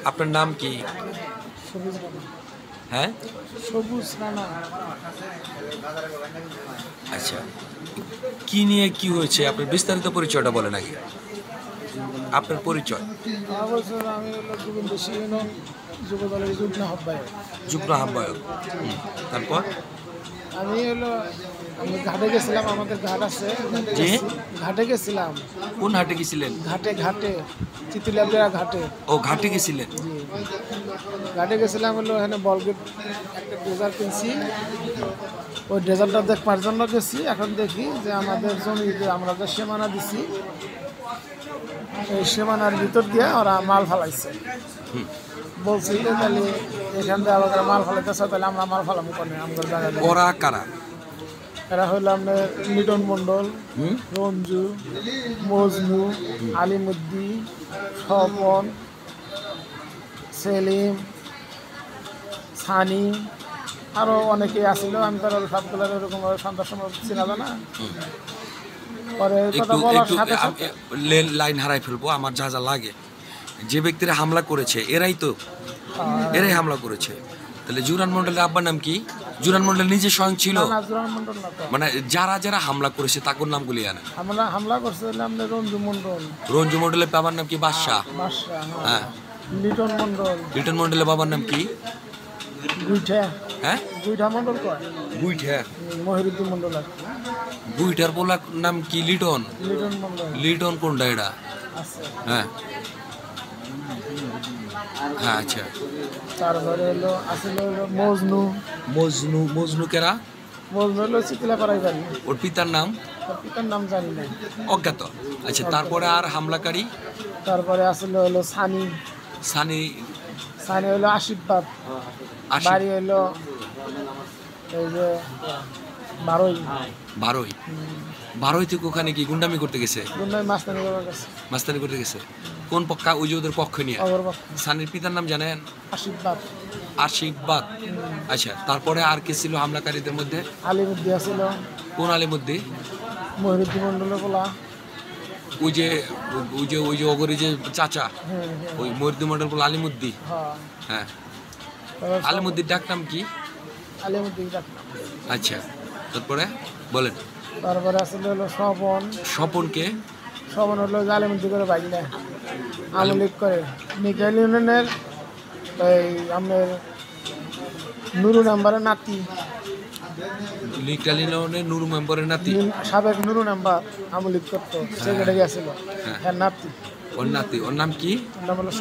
আপনার নাম কি? সবুজ রানা। হ্যাঁ, সবুজ রানা। আচ্ছা, কি নিয়ে কি হয়েছে আপনার বিস্তারিত পরিচয়টা বলেন আগে। আপনার পরিচয়। বছর আমি হলো গোবিন্দ ইউনিয়ন যুব দলের যুগ্ম আহ্বায়ক। যুগ্ম আহ্বায়ক। তারপর আমি ঘাটে গেছিলাম, আমাদের ঘাট আছে, জি? ঘাটে গেছিলাম। কোন হাটে গেছিলেন? ঘাটে চিতুলিয়া ঘাটে। ও, ঘাটে গেছিলেন। জি, ঘাটে গেছিলাম, এখানে বলগেট একটা ড্রেজার কিনছি, ওই ড্রেজারটা দেখবার জন্য গেছি। এখন দেখি যে আমাদের জমিতে আমরা যে সীমানা দিছি, এই সীমানার ভিতর দিয়ে ওরা মাল ফালাইছে। বলছি যে তাহলে এখান থেকে আবার মাল ফালাইতেছে, তাহলে আমরা মাল ফালামো কেন আমাদের জায়গায়? ওরা কারা? এরা হইলো আপনার লিটন মণ্ডল, রঞ্জু, মজনু, আলিমুদ্দি, স্বপন, সেলিম, সানি, আরও অনেকেই আসছিল। আমি তার সবগুলোর এরকম সন্ধ্যার সময় চিনা না। পরে কথা বলার সাথে সাথে লাইন হারাই ফেলবো। আমার যা যা লাগে, যে ব্যক্তিরা হামলা করেছে এরাই হামলা করেছে। তাহলে জুরান মন্ডলের আব্বার নাম কি? জুরান মন্ডল নিজে স্বয়ং ছিল? মানে যারা যারা হামলা করেছে তাদের নামগুলি জানেন? হামলা করছে রঞ্জু মন্ডল। রঞ্জু মন্ডলের বাবার নাম কি? বাদশাহ। হ্যাঁ। লিটন মন্ডলের বাবার নাম কি? গুইঠা। হ্যাঁ, গুইঠা মন্ডল কয়। গুইঠা। মহিরুদ্দিন মন্ডল। গুইঠার পোলার নাম কি? লিটন। মন্ডল। লিটন কোনটা এটা? হ্যাঁ হ্যাঁ, আচ্ছা। তারপরে মজনু। মজনু কেরা? মজনু হলো চিতলাপাড়ায় বাড়ি। ওর পিতার নাম? ওর পিতার নাম জানি না, অজ্ঞাত। আচ্ছা, তারপরে আর হামলাকারী? তারপরে হলো সানি। হলো আশীর্বাদ। বাড়ি হলো এই যে বারোই থেকে ওখানে কি গুন্ডামি করতে গেছে? মাস্তানি করতে গেছে। কোন পক্ষ? ওই যে ওদের পক্ষ নিয়ে। সানির পিতার নাম জানেন? আশীর্বাদ। আচ্ছা, তারপরে আর কি ছিল হামলাকারীদের মধ্যে? আলিমুদ্দি আছিল। কোন আলিমুদ্দি? মহিরুদ্দিন মন্ডলের পোলা। ওই যে অগরি যে চাচা, ওই মহিরুদ্দিন মন্ডল পোলা আলিমুদ্দি। হ্যাঁ, আলিমুদ্দির ডাক নাম কি? আচ্ছা, তারপরে বলেন। তারপরে হলো স্বপনকে? স্বপন হলো আলিমুদ্দি করে বাগিনা, আমলিক করে। মিকাইল ইউনিয়নের আপনার নুরু নাম্বারের নাতি। নুরু মেম্বারের নাতি? সাবেক নুরু নাম্বার আমলিক করতো, সেক্রেটারি আছিল, এর নাতি। ওর নাতি। ওর নাম কি? ওর নাম হলো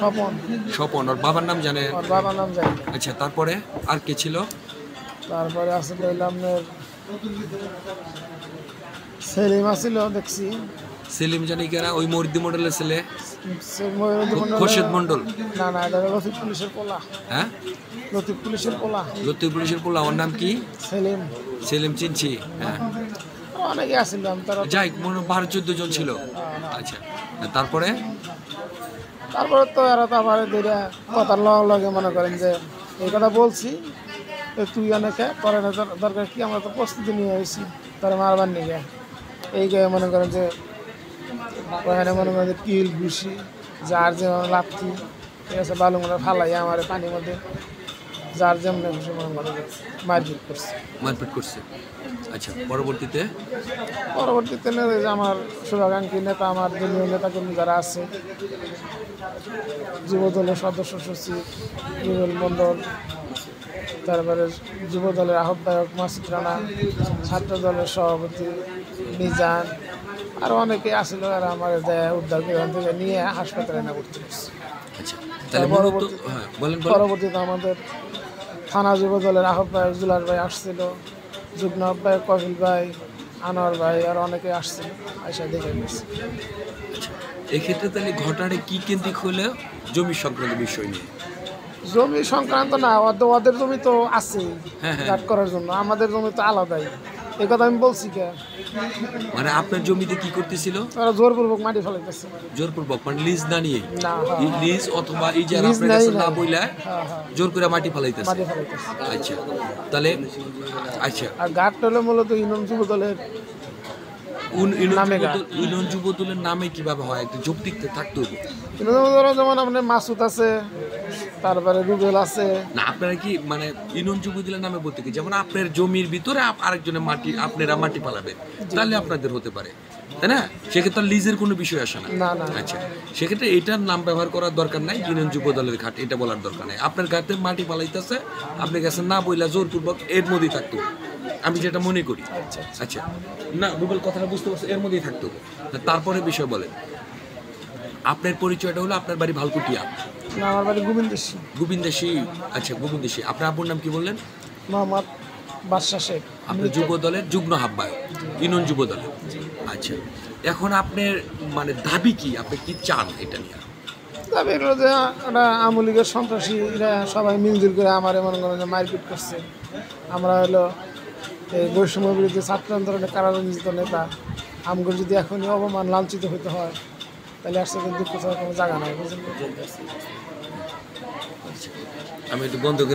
স্বপন। ওর বাবার নাম জানে? ওর বাবার নাম জানি। আচ্ছা, তারপরে আর কে ছিল? তারপরে আসলে আপনার সেলিম আছিল, দেখছি। সেলিম জানি কেনা? ওই মহিরুদ্দিন মন্ডলের ছেলে? খোরশেদ মন্ডল? না, এটা লতিফ পুলিশের পোলা। হ্যাঁ, লতিফ পুলিশের পোলা। ওর নাম কি? সেলিম চিনছি। হ্যাঁ, অনেকে আসছিল। যাই, 12-14 জন ছিল। আচ্ছা, তারপরে তো এরা তো আবার কথার লগে মনে করেন যে এই কথা বলছি, তুই অনেকে করে না, দরকার কি, আমরা তো প্রস্তুতি নিয়ে এসেছি তারা মারবার নিয়ে। এই মনে করেন যে ওখানে মনে করেন যে কিল ঘুষি যার যেমন লাথি, ঠিক আছে, বালুগুলো ফালাই আমার পানির মধ্যে, যার যেমন ঘুষি মনে করেন মারপিট করছে। আচ্ছা, পরবর্তীতে আমার শুভাকাঙ্ক্ষী নেতা, আমার দলীয় নেতাকর্মী যারা আছে, যুব দলের সদস্য সচিব রুবেল মণ্ডল, তারপরে যুব দলের আহ্বায়ক মাসুদ রানা, ছাত্র দলের সভাপতি মিজান, আরও অনেকে আসছিল। এরা আমার উদ্ধার করে এখান থেকে নিয়ে হাসপাতালে না ভর্তি করছে। পরবর্তীতে আমাদের থানা যুব দলের আহ্বায়ক জুলার ভাই আসছিল, যুগ্ম আহ্বায়ক কপিল ভাই, আনোয়ার ভাই, আর অনেকে আসছিল, আইসা দেখে গেছে। এক্ষেত্রে তাহলে ঘটনাটা কি কেন্দ্রিক হলে জমি সংক্রান্ত বিষয় নিয়ে? জমি সংক্রান্ত না, ওদের জমি তো আছেই গার্ড করার জন্য, আমাদের জমি তো আলাদাই। এই কথা আমি বলছি কে? মানে আপনার জমিতে কি করতেছিল? ওরা জোরপূর্বক মাটি ফেলাইতেছে। জোরপূর্বক মানে লিজ না নিয়ে? না, লিজ অথবা ইজারা আপনার কাছে না বইলা জোর করে মাটি ফেলাইতেছে। আচ্ছা, তাহলে আচ্ছা। আর গার্ড হলো মূলত ইউনিয়ন যুব দলের ইউনিয়ন যুব দলের নামে কিভাবে হয় একটা যৌক্তিক থাকতে হবে কিন্তু যেমন আপনার মাসুদ আছে, তারপরে রুবেল আছে। না আপনারা কি মানে ইউনিয়ন যুব দলের নামে বলতে কি যেমন আপনার জমির ভিতরে আরেকজনের মাটি আপনারা মাটি পালাবেন তাহলে আপনাদের হতে পারে, তাই না? সেক্ষেত্রে লিজের কোনো বিষয় আসে না। না না আচ্ছা, সেক্ষেত্রে এটার নাম ব্যবহার করার দরকার নাই, ইউনিয়ন যুব দলের ঘাট এটা বলার দরকার নাই। আপনার ঘাটে মাটি পালাইতেছে, আপনি গেছেন না বইলা জোরপূর্বক এর মধ্যেই থাকতে হবে, আমি যেটা মনে করি। আচ্ছা আচ্ছা। আচ্ছা, না রুবেল কথাটা বুঝতে পারছো, এর মধ্যেই থাকতে হবে। তারপরে বিষয় বলেন, আপনার পরিচয়টা হলো আপনার বাড়ি ভালকুটিয়া, না আমার বাড়ি গোবিন্দেশী। গোবিন্দেশী। আচ্ছা গোবিন্দেশী, আপনার আব্বুর নাম কি বললেন? মোহাম্মদ বাদশা শেখ। আপনার যুব দলের যুগ্ম আহ্বায়ক ইউনিয়ন যুব দলের। আচ্ছা, এখন আপনার মানে দাবি কি, আপনি কি চান এটা নিয়ে? তবে এগুলো যে ওটা আওয়ামী লীগের সন্ত্রাসীরা সবাই মিলজুল করে আমার মনে করেন যে মারপিট করছে। আমরা হলো এই বৈষম্য বিরুদ্ধে ছাত্র আন্দোলনের কারারঞ্জিত নেতা, আমগুলো যদি এখনই অপমান লাঞ্ছিত হতে হয় তাহলে আসলে দুঃখ ছাড়া কোনো জায়গা নাই, বুঝলেন? আমি একটু বন্ধ করে